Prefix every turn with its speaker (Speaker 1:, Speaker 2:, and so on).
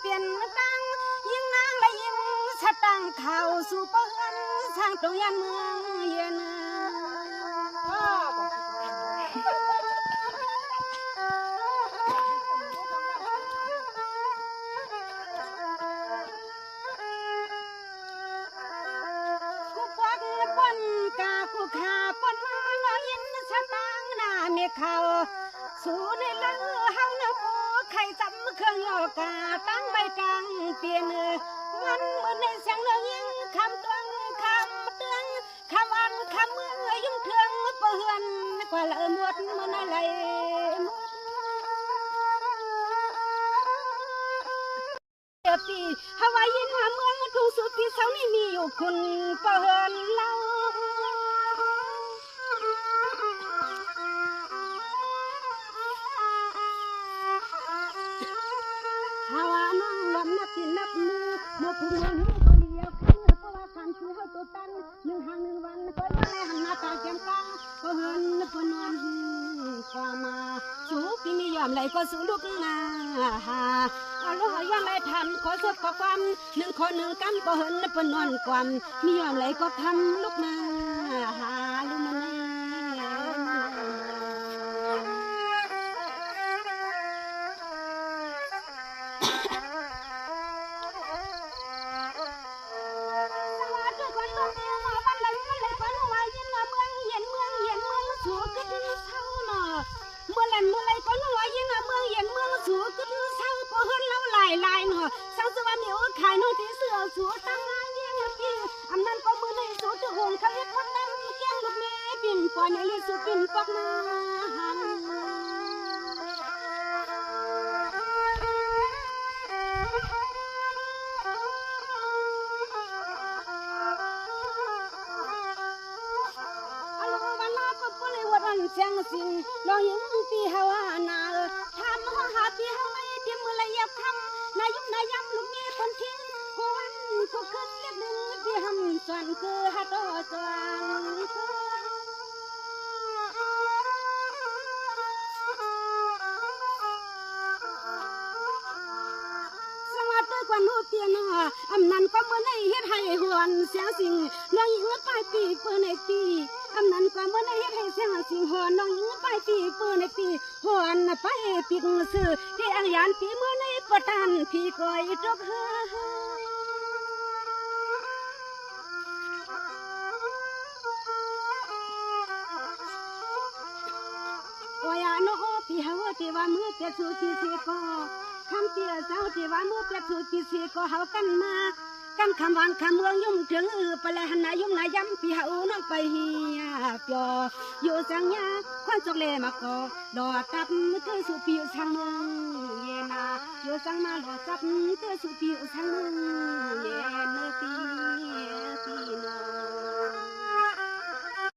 Speaker 1: เปลี่ยนตั้งยิ่งนางและยิ่งสตังเข้าสู่เปิ้นทางตรงยันเมืองเย็นกูปอกปนกากูขาปนน้อยยินสตังหน้าเมียเขาสู่ในเลือเฮาเนื้อปูไข่จำเครื่องโยกาตั้งใบกลางเปลี่ยนมันเหมือนในเสียงเรื่องยิงคำตึงคำตึงคำอันคำเมื่อยุ่งเทืองเปื่อนกว่าละหมดมันอะไรเดี๋ยวปีฮาวายินหาเมืองทุ่งสุดที่เสานี่มีอยู่คุณเปื่อนเล่าฮาวาน้องลำนับที่นับมือเมื่อผู้เมืองก็เลี้ยวข้างเมื่อเพราะว่าขันคือเฮาตัวตันหนึ่งหางหนึ่งวันก็มาในหันหน้าตาเจียมกังก็เหินปนวนก็มาสู้พี่มียอมไหลก็สู้ลูกนาหาอารมณ์ยังไหลทันขอสดขอความหนึ่งคนหนึ่งกำก็เหินปนวนความมียอมไหลก็ทำลูกนาหาลูกมันเมื่อไรก็น้อยยิ่งเมืองเย็นเมืองสูก็เศร้าก็เฮินเล่าหลายหนอเศร้าสว่าเหนียวขายน้อยที่เสือสูตั้งงานเยี่ยงพี่อำนั้นก็มือในสูจะหงเขาเรียกคนนั้นเกี่ยงลูกแม่ปิ่นปอนลิสุปิ่นปอกนาหันเสียงสิงลองยิงปีฮาวานาทำหาปีฮาวายที่มือละยับคำนายุบนายำลูกนี้คนทิ้งผู้วันผู้คืนเล็กนึงที่หำส่วนคือฮัตโตส่วนสวัสดีกว่านูเตียนอำนันก็เมื่อในเฮ็ดให้หวนเสียงสิงลองยิงปลายปีเปิดในปีอำนั้นก็เมื่อในเฮ็ดให้เสียงสิงหอนน้องยิงปลายปีเปิดในปีหอนไปปีกซื้อที่อังยานปีเมื่อในปะตันพี่ก้อยจกเฮโอยาโนพี่เฮาที่ว่ามือเปียสูที่สิก็คำเตี้ยเจ้าที่ว่ามือเปียสูที่สิก็เฮากันมากันคำวางคำเมืองยุ่งถึงไปเลยหันนายุ่งนายำพี่เฮาน้องไปเฮียเปียอยู่สังยาควันจกเลมาก็ดอตับเธอสุปีอยู่ทางเมืองเยนาอยู่สังมาดอตับเธอสุปีอยู่ทางเมือง